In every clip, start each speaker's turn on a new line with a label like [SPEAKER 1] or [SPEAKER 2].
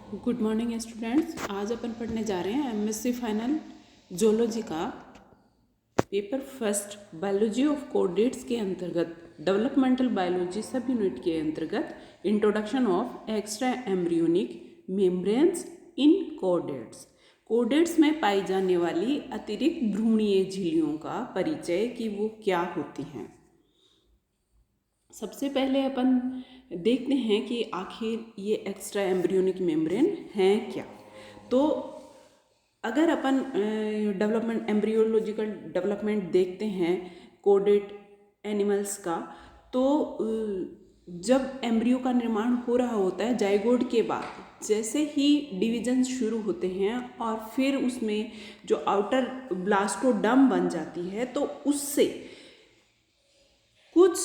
[SPEAKER 1] Good morning students. आज अपन पढ़ने जा रहे हैं एमएससी फाइनल जोलॉजी का paper first biology of chordates के अंतर्गत डेवलपमेंटल बायोलॉजी सब यूनिट के अंतर्गत introduction of extra embryonic membranes in chordates. Chordates में पाई जाने वाली अतिरिक्त भ्रूणीय झिल्लियों का परिचय कि वो क्या होती हैं। सबसे पहले अपन देखते हैं कि आखिर ये एक्स्ट्रा एम्ब्रियोनिक मेम्ब्रेन हैं क्या। तो अगर अपन डेवलपमेंट एम्ब्रियोलॉजिकल डेवलपमेंट देखते हैं कोर्डेट एनिमल्स का, तो जब एम्ब्रियो का निर्माण हो रहा होता है जाइगोट के बाद जैसे ही डिवीजन शुरू होते हैं और फिर उसमें जो आउटर ब्लास्टोडर्म बन जाती है, तो उससे कुछ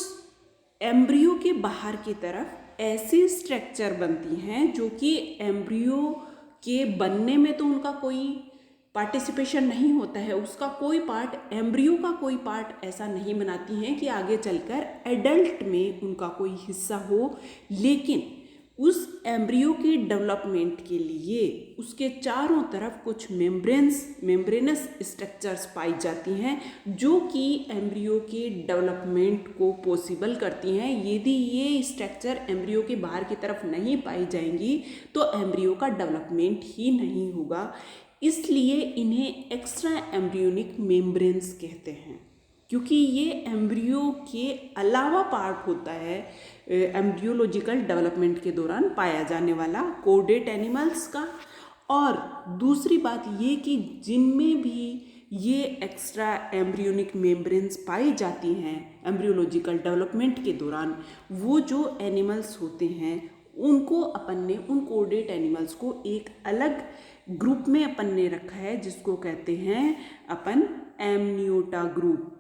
[SPEAKER 1] एम्ब्रियो के बाहर की तरफ ऐसी स्ट्रक्चर बनती हैं जो कि एम्ब्रियो के बनने में तो उनका कोई पार्टिसिपेशन नहीं होता है, उसका कोई पार्ट, एम्ब्रियो का कोई पार्ट ऐसा नहीं बनाती हैं कि आगे चलकर एडल्ट में उनका कोई हिस्सा हो, लेकिन उस एम्ब्रियो के डेवलपमेंट के लिए उसके चारों तरफ कुछ मेम्ब्रेनस स्ट्रक्चर्स पाई जाती हैं जो कि एम्ब्रियो के डेवलपमेंट को पॉसिबल करती हैं। यदि ये स्ट्रक्चर एम्ब्रियो के बाहर की तरफ नहीं पाई जाएंगी तो एम्ब्रियो का डेवलपमेंट ही नहीं होगा। इसलिए इन्हें एक्स्ट्रा एम्ब्रियोनिक मेम्ब्रेन्स कहते हैं, क्योंकि ये एम्ब्रियो के अलावा पार्ट होता है एम्ब्रियोलॉजिकल डेवलपमेंट के दौरान पाया जाने वाला कोर्डेट एनिमल्स का। और दूसरी बात ये कि जिनमें भी ये एक्स्ट्रा एम्ब्रियोनिक मेम्ब्रेन्स पाई जाती हैं एम्ब्रियोलॉजिकल डेवलपमेंट के दौरान, वो जो एनिमल्स होते हैं उनको अपन ने, उन कोर्डेट एनिमल्स को एक अलग ग्रुप में अपन ने रखा है जिसको कहते हैं अपन एमनियोटा ग्रुप।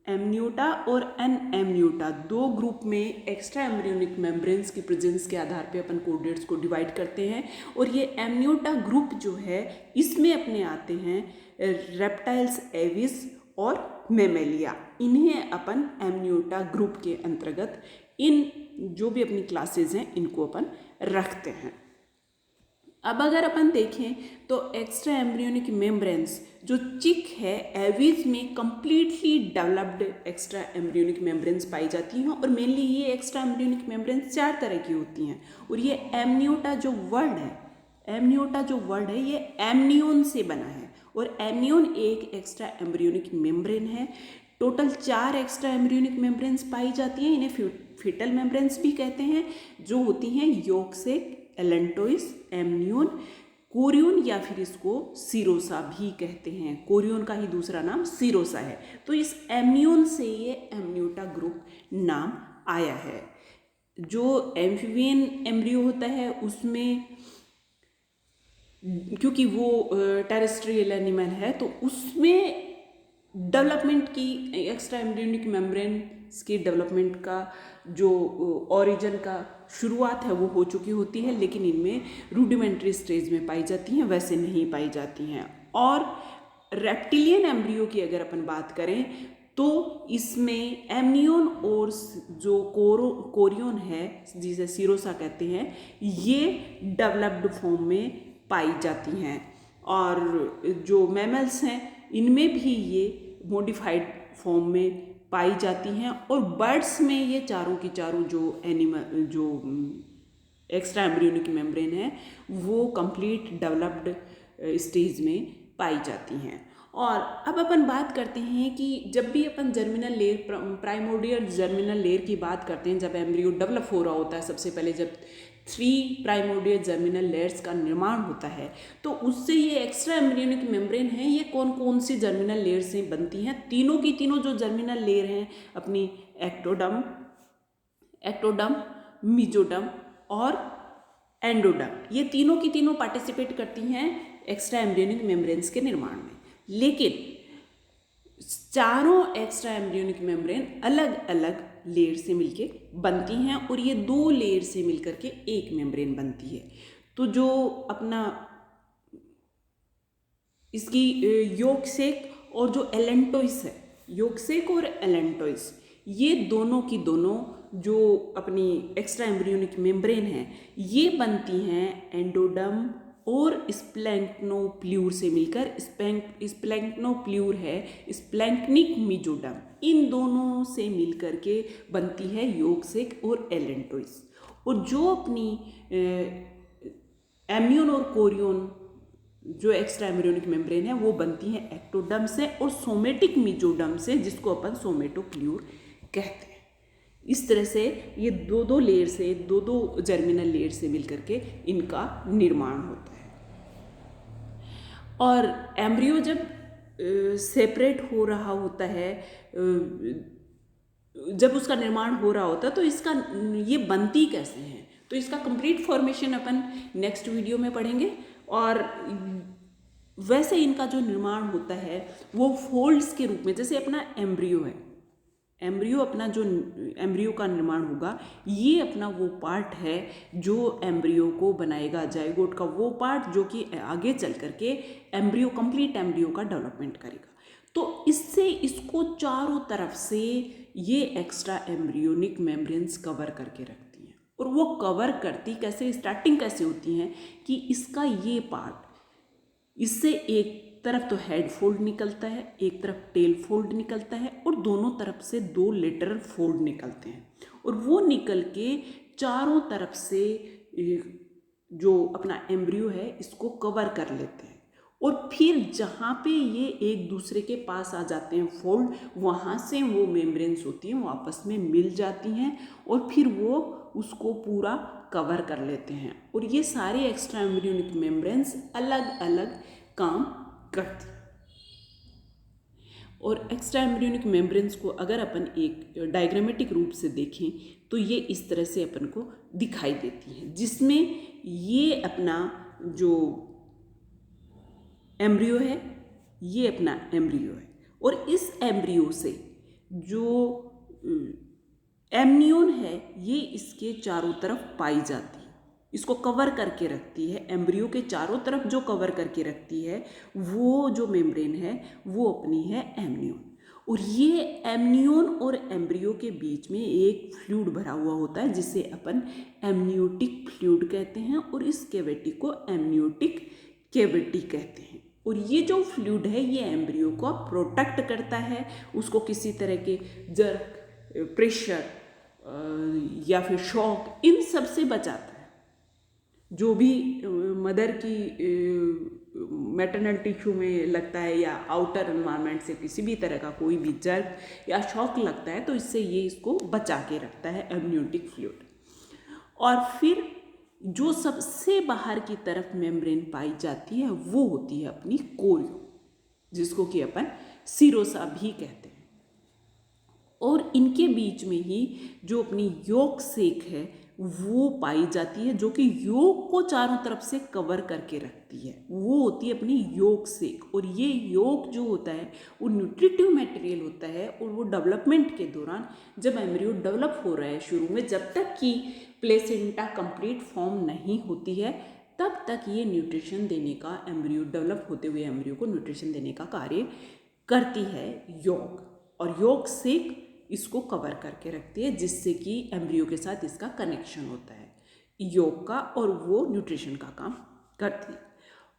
[SPEAKER 1] एमनियोटा और एनएमनियोटा दो ग्रुप में एक्स्ट्रा एम्ब्रियोनिक मेम्ब्रेन्स की प्रेजेंस के आधार पे अपन कोर्डेट्स को डिवाइड करते हैं। और ये एमनियोटा ग्रुप जो है इसमें अपने आते हैं रेप्टाइल्स, एविस और मेमेलिया। इन्हें अपन एमनियोटा ग्रुप के अंतर्गत इन जो भी अपनी क्लासेज हैं इनको अपन रखते हैं। अब अगर अपन देखें तो एक्स्ट्रा एम्ब्रियोनिक मेम्ब्रेन्स जो चिक है, एविज में completely developed extra embryonic membranes पाई जाती हैं। और मेनली ये एक्स्ट्रा एम्ब्रियोनिक मेम्ब्रेन्स 4 तरह की होती हैं। और ये एमनियोटा जो वर्ड है ये एमनियोन से बना है, और एमनियोन एक एक्स्ट्रा एम्ब्रियोनिक मेम्ब्रेन है। टोटल 4 एक्स्ट्रा एम्ब्रियोनिक मेम्ब्रेन्स पाई जाती हैं। इन्हें फीटल मेम्ब्रेन्स भी कहते हैं, जो होती हैं योग से एलेंटोइस, एमनियोन, कोरियोन या फिर इसको सीरोसा भी कहते हैं। कोरियोन का ही दूसरा नाम सीरोसा है। तो इस एमनियोन से ये एमनियोटा ग्रुप नाम आया है। जो एम्फीबियन एम्ब्रियो होता है उसमें, क्योंकि वो टेरेस्ट्रियल एनिमल है, तो उसमें डेवलपमेंट की एक्स्ट्रा एम्ब्रियोनिक मेम्ब्रेन्स की डेवलपमेंट का जो ओरिजिन का शुरुआत है वो हो चुकी होती है, लेकिन इनमें रूडिमेंट्री स्टेज में पाई जाती हैं, वैसे नहीं पाई जाती हैं। और रेप्टिलियन एम्ब्रियो की अगर अपन बात करें तो इसमें एमनियोन और जो कोरियोन है जिसे सीरोसा कहते हैं, ये डेवलप्ड फॉर्म में पाई जाती हैं। और जो मैमल्स हैं इनमें भी ये मॉडिफाइड फॉर्म में पाई जाती हैं। और बर्ड्स में ये चारों की चारों जो एनिमल जो एक्स्ट्रा एम्ब्रियोनिक मेम्ब्रेन है वो कंप्लीट डेवलप्ड स्टेज में पाई जाती हैं। और अब अपन बात करते हैं कि जब भी अपन germinal layer, primordial germinal layer की बात करते हैं, जब एम्ब्रियो डेवलप हो रहा होता है, सबसे पहले जब 3 प्राइमोर्डियल जर्मिनल लेयर्स का निर्माण होता है, तो उससे ये एक्स्ट्रा एम्ब्रियोनिक मेम्ब्रेन है ये कौन कौन सी जर्मिनल लेयर से बनती हैं। तीनों की तीनों जो जर्मिनल लेयर हैं अपनी एक्टोडर्म, मीजोडर्म और एंडोडर्म, ये तीनों की तीनों पार्टिसिपेट करती हैं एक्स्ट्रा एम्ब्रियोनिक मेम्ब्रेन्स के निर्माण में। लेकिन चारों एक्स्ट्रा एम्ब्रियोनिक मेम्ब्रेन अलग अलग लेयर से मिलके बनती हैं, और ये 2 लेयर से मिलकर के एक मेम्ब्रेन बनती है। तो जो अपना इसकी योगसेक और जो एलेंटोइस है, योगसेक और एलेंटोइस, ये दोनों की दोनों जो अपनी एक्स्ट्रा एम्ब्रियोनिक मेम्ब्रेन है ये बनती हैं एंडोडर्म और स्प्लैंक्नोप्ल्यूर से मिलकर। स्प्लैंक्नोप्ल्यूर है स्प्लैंक्निक मेसोडर्म, इन दोनों से मिलकर के बनती है योगसेक और एलेंटोइस। और जो अपनी एम्नियोन और कोरियोन जो एक्स्ट्रा एम्ब्रियोनिक मेम्ब्रेन है वो बनती है एक्टोडर्म से और सोमेटिक मेसोडर्म से, जिसको अपन सोमेटोप्ल्यूर कहते हैं। इस तरह से ये दो लेयर से, दो जर्मिनल लेयर से मिलकर के इनका निर्माण होता है। और एम्ब्रियो जब सेपरेट हो रहा होता है, जब उसका निर्माण हो रहा होता है, तो इसका ये बनती कैसे हैं, तो इसका कंप्लीट फॉर्मेशन अपन नेक्स्ट वीडियो में पढ़ेंगे। और वैसे इनका जो निर्माण होता है वो फोल्ड्स के रूप में, जैसे अपना एम्ब्रियो है, एम्ब्रियो अपना जो एम्ब्रियो का निर्माण होगा ये अपना वो पार्ट है जो एम्ब्रियो को बनाएगा, जाइगोट का वो पार्ट जो कि आगे चल करके एम्ब्रियो, कंप्लीट एम्ब्रियो का डेवलपमेंट करेगा। तो इससे इसको चारों तरफ से ये एक्स्ट्रा एम्ब्रियोनिक मेम्ब्रेन्स कवर करके रखती हैं। और वो कवर करती कैसे, स्टार्टिंग कैसे होती हैं कि इसका ये पार्ट, इससे एक तरफ तो हेड फोल्ड निकलता है, एक तरफ टेल फोल्ड निकलता है और दोनों तरफ से दो लेटरल फोल्ड निकलते हैं। और वो निकल के चारों तरफ से जो अपना एम्ब्रियो है इसको कवर कर लेते हैं। और फिर जहाँ पे ये एक दूसरे के पास आ जाते हैं फोल्ड, वहाँ से वो मेम्ब्रेन्स होती हैं वो आपस में मिल जाती हैं और फिर वो उसको पूरा कवर कर लेते हैं। और ये सारे एक्स्ट्रा एम्ब्रियोनिक मेम्ब्रेन्स अलग अलग काम करती हैं। और एक्स्ट्रा एम्ब्रियोनिक मेम्ब्रेन्स को अगर अपन एक डायग्रामेटिक रूप से देखें तो ये इस तरह से अपन को दिखाई देती हैं, जिसमें ये अपना जो एम्ब्रियो है ये अपना एम्ब्रियो है और इस एम्ब्रियो से जो एम्नियोन है ये इसके चारों तरफ पाई जाती है, इसको कवर करके रखती है। एम्ब्रियो के चारों तरफ जो कवर करके रखती है वो जो मेम्ब्रेन है वो अपनी है एम्नियोन। और ये एम्नियोन और एम्ब्रियो के बीच में एक फ्लूइड भरा हुआ होता है जिसे अपन एम्नियोटिक फ्लूइड कहते हैं और इस कैविटी को एम्नियोटिक कैविटी कहते हैं। और ये जो फ्लूइड है ये एम्ब्रियो को प्रोटेक्ट करता है, उसको किसी तरह के जर्क, प्रेशर या फिर शॉक, इन सब से बचाता है। जो भी मदर की मैटरनल टिश्यू में लगता है या आउटर एनवायरनमेंट से किसी भी तरह का कोई भी जर्क या शॉक लगता है तो इससे ये इसको बचा के रखता है एम्नियोटिक फ्लूइड। और फिर जो सबसे बाहर की तरफ मेम्ब्रेन पाई जाती है वो होती है अपनी कोरियो, जिसको कि अपन सीरोसा भी कहते हैं। और इनके बीच में ही जो अपनी योक सेक है वो पाई जाती है, जो कि योक को चारों तरफ से कवर करके रखती है, वो होती है अपनी योक सेक। और ये योक जो होता है वो न्यूट्रिटिव मटेरियल होता है और वो डेवलपमेंट के दौरान जब एम्ब्रियो डेवलप हो रहा है शुरू में, जब तक कि प्लेसेंटा कंप्लीट फॉर्म नहीं होती है तब तक ये न्यूट्रिशन देने का, एम्ब्रियो डेवलप होते हुए एम्ब्रियो को न्यूट्रिशन देने का कार्य करती है योक। और योक सेक इसको कवर करके रखती है जिससे कि एम्ब्रियो के साथ इसका कनेक्शन होता है योक का और वो न्यूट्रिशन का काम करती है।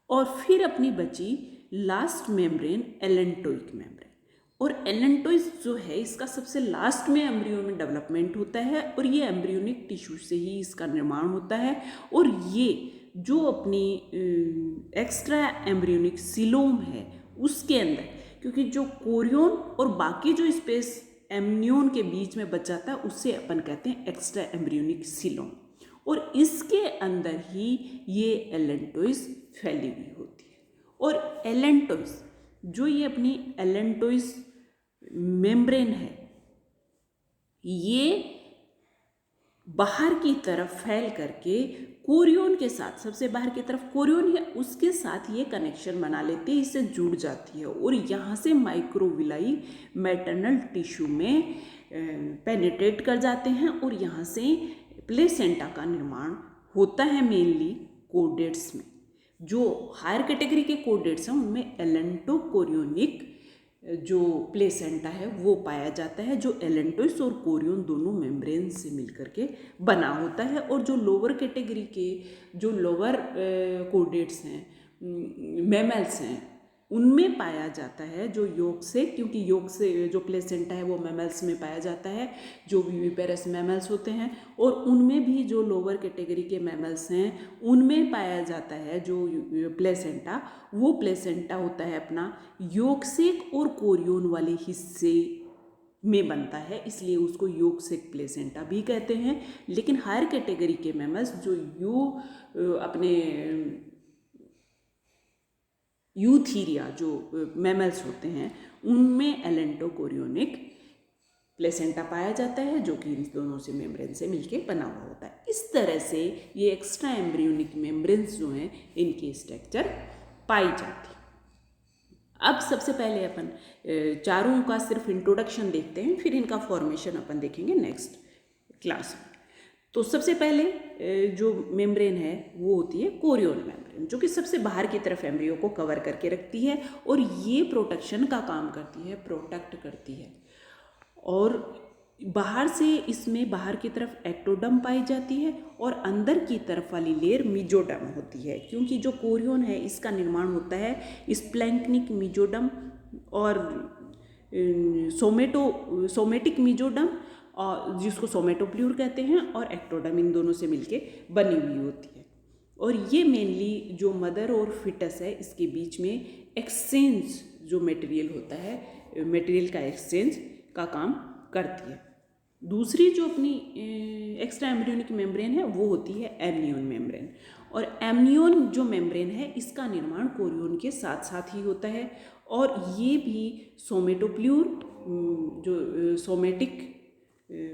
[SPEAKER 1] और फिर अपनी बची लास्ट मेम्ब्रेन एलेंटोइक मेम्ब्रेन। और एलेंटोइस जो है इसका सबसे लास्ट में एम्ब्रियो में डेवलपमेंट होता है और ये एम्ब्रियोनिक टिश्यू से ही इसका निर्माण होता है। और ये जो अपनी एक्स्ट्रा एम्ब्रियोनिक सिलोम है उसके अंदर, क्योंकि जो कोरियोन और बाकी जो स्पेस एम्नियोन के बीच में बच जाता है उससे अपन कहते हैं एक्स्ट्रा एम्ब्रियोनिक सिलोम, और इसके अंदर ही ये एलेंटोइस फैली हुई होती है। और एलेंटोइस जो ये अपनी एलेंटोइस मेम्ब्रेन है ये बाहर की तरफ फैल करके कोरियोन के साथ, सबसे बाहर की तरफ कोरियोन है उसके साथ ये कनेक्शन बना लेती है, इससे जुड़ जाती है और यहाँ से माइक्रोविलाई मैटरनल टिश्यू में पेनिट्रेट कर जाते हैं और यहाँ से प्लेसेंटा का निर्माण होता है मेनली कोडेट्स में। जो हायर कैटेगरी के कोडेट्स हैं उनमें एलेंटोकोरियोनिक जो प्लेसेंटा है वो पाया जाता है, जो एलेंटोइस और कोरियन दोनों मेम्ब्रेन से मिलकर के बना होता है। और जो लोअर कैटेगरी के जो लोअर कोडेट्स हैं, मैमल्स हैं, उनमें पाया जाता है जो योग से, क्योंकि योग से जो प्लेसेंटा है वो मैमल्स में पाया जाता है, जो विविपेरस मैमल्स होते हैं। और उनमें भी जो लोअर कैटेगरी के मैमल्स हैं उनमें पाया जाता है जो प्लेसेंटा, वो प्लेसेंटा होता है अपना योगसेक और कोरियन वाले हिस्से में बनता है, इसलिए उसको योगसेक प्लेसेंटा भी कहते हैं। लेकिन हायर कैटेगरी के मैमल्स जो अपने यूथीरिया जो मैमल्स होते हैं उनमें एलेंटोकोरियोनिक प्लेसेंटा पाया जाता है, जो कि इन दोनों से मेम्ब्रेन से मिलके बना हुआ होता है। इस तरह से ये एक्स्ट्रा एम्ब्रियोनिक मेम्ब्रेन्स जो हैं इनकी स्ट्रक्चर पाई जाती है। अब सबसे पहले अपन चारों का सिर्फ इंट्रोडक्शन देखते हैं, फिर इनका फॉर्मेशन अपन देखेंगे नेक्स्ट क्लास में। तो सबसे पहले जो मेम्ब्रेन है वो होती है कोरियन मेम्ब्रेन, जो कि सबसे बाहर की तरफ एम्ब्रियो को कवर करके रखती है और ये प्रोटेक्शन का काम करती है, प्रोटेक्ट करती है। और बाहर से इसमें बाहर की तरफ एक्टोडर्म पाई जाती है और अंदर की तरफ वाली लेयर मेसोडर्म होती है, क्योंकि जो कोरियन है इसका निर्माण होता है स्प्लैंक्निक मेसोडर्म और सोमेटिक मेसोडर्म, और जिसको सोमेटोप्ल्यूर कहते हैं, और एक्टोडर्म, इन दोनों से मिलके बनी हुई होती है। और ये मेनली जो मदर और फिटस है इसके बीच में एक्सचेंज जो मटेरियल होता है, मटेरियल का एक्सचेंज का काम करती है। दूसरी जो अपनी एक्स्ट्रा एम्ब्रियोनिक मेम्ब्रेन है वो होती है एमनियन मेम्ब्रेन। और एमनियन जो मेम्ब्रेन है इसका निर्माण कोरियन के साथ साथ ही होता है, और ये भी सोमेटोप्ल्यूर जो सोमेटिक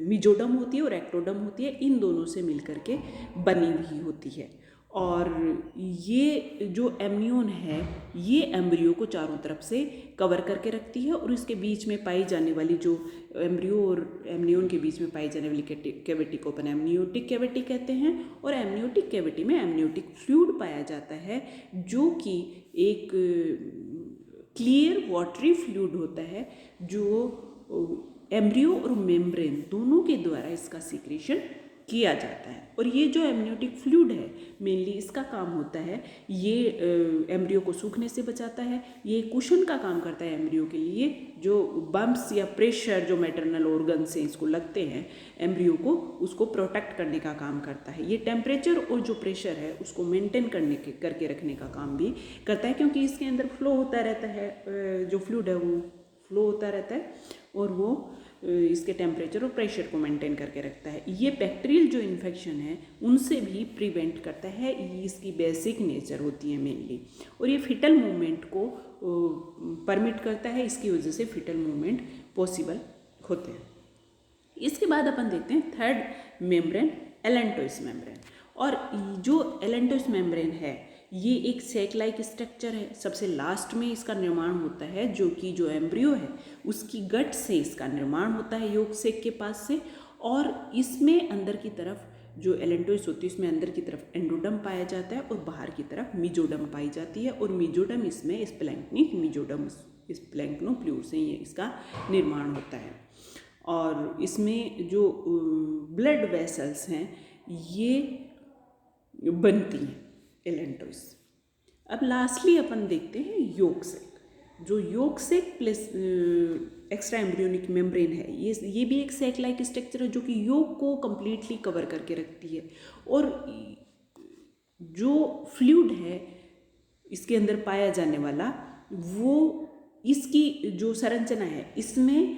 [SPEAKER 1] मेसोडर्म होती है और एक्टोडर्म होती है, इन दोनों से मिलकर के बनी हुई होती है। और ये जो एमनियन है ये एम्ब्रियो को चारों तरफ से कवर करके रखती है, और इसके बीच में पाई जाने वाली जो एम्ब्रियो और एमनियन के बीच में पाई जाने वाली कैविटी को अपन एमनियोटिक कैविटी कहते हैं। और एमनियोटिक कैविटी में एमनियोटिक फ्लूइड पाया जाता है, जो कि एक क्लियर वाटरी फ्लूइड होता है, जो एम्ब्रियो और मेम्ब्रेन दोनों के द्वारा इसका सीक्रेशन किया जाता है। और ये जो एमनियोटिक फ्लूइड है मेनली इसका काम होता है, ये एम्ब्रियो को सूखने से बचाता है, ये कुशन का काम करता है एम्ब्रियो के लिए। जो बम्प्स या प्रेशर जो मैटरनल ऑर्गन से इसको लगते हैं एम्ब्रियो को, उसको प्रोटेक्ट करने का काम करता है। ये टेम्परेचर और जो प्रेशर है उसको मेंटेन करके रखने का काम भी करता है, क्योंकि इसके अंदर फ्लो होता रहता है, जो फ्लूइड है वो फ्लो होता रहता है और वो इसके टेम्परेचर और प्रेशर को मेंटेन करके रखता है। ये बैक्टीरियल जो इन्फेक्शन है उनसे भी प्रिवेंट करता है, ये इसकी बेसिक नेचर होती है मेनली। और ये फिटल मूवमेंट को परमिट करता है, इसकी वजह से फिटल मूवमेंट पॉसिबल होते हैं। इसके बाद अपन देखते हैं थर्ड मेम्ब्रेन, एलेंटोइस मेम्ब्रेन। और जो एलेंटोइस मेम्ब्रेन है ये एक सैक लाइक स्ट्रक्चर है, सबसे लास्ट में इसका निर्माण होता है, जो कि जो एम्ब्रियो है उसकी गट से इसका निर्माण होता है योग सेक के पास से। और इसमें अंदर की तरफ जो एलेंटोइस होती है इसमें अंदर की तरफ एंडोडर्म पाया जाता है और बाहर की तरफ मेसोडर्म पाई जाती है। और मेसोडर्म इसमें स्प्लैंक्निक मेसोडर्म स्प्लैंक्नोप्ल्यूर से ही इसका निर्माण होता है। और इसमें जो ब्लड वेसल्स हैं ये बनती हैं एलेंटोइस। अब लास्टली अपन देखते हैं योगसेक। जो योगसेक प्लस एक्स्ट्रा एम्ब्रियोनिक मेम्ब्रेन है ये भी एक सेक लाइक स्ट्रक्चर है, जो कि योग को कंप्लीटली कवर करके रखती है। और जो फ्लूइड है इसके अंदर पाया जाने वाला, वो इसकी जो संरचना है इसमें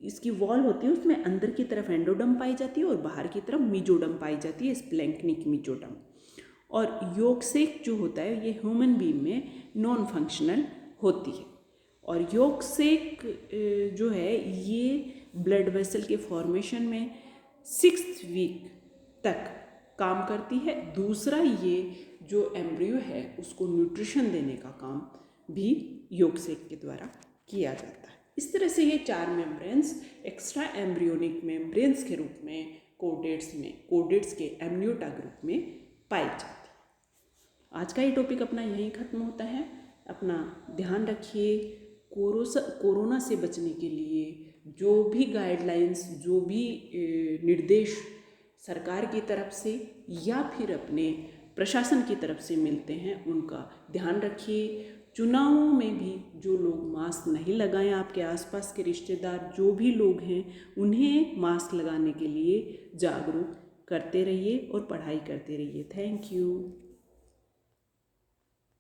[SPEAKER 1] इसकी वॉल होती है, उसमें अंदर की तरफ एंडोडर्म पाई जाती है और बाहर की तरफ मेसोडर्म पाई जाती है, स्प्लैंक्निक मेसोडर्म। और योगसेक जो होता है ये ह्यूमन बीइंग में नॉन फंक्शनल होती है। और योगसेक जो है ये ब्लड वेसल के फॉर्मेशन में 6th वीक तक काम करती है। दूसरा ये जो एम्ब्रियो है उसको न्यूट्रिशन देने का काम भी योगसेक के द्वारा किया जाता है। इस तरह से ये 4 मेम्ब्रेन्स एक्स्ट्रा एम्ब्रियोनिक मेम्ब्रेन्स के रूप में कोडेट्स के एमनियोटा ग्रुप में पाई जाती है। आज का ये टॉपिक अपना यहीं ख़त्म होता है। अपना ध्यान रखिए, कोरोना से बचने के लिए जो भी गाइडलाइंस, जो भी निर्देश सरकार की तरफ से या फिर अपने प्रशासन की तरफ से मिलते हैं उनका ध्यान रखिए। चुनावों में भी जो लोग मास्क नहीं लगाएं, आपके आसपास के रिश्तेदार जो भी लोग हैं उन्हें मास्क लगाने के लिए जागरूक करते रहिए और पढ़ाई करते रहिए। Thank you.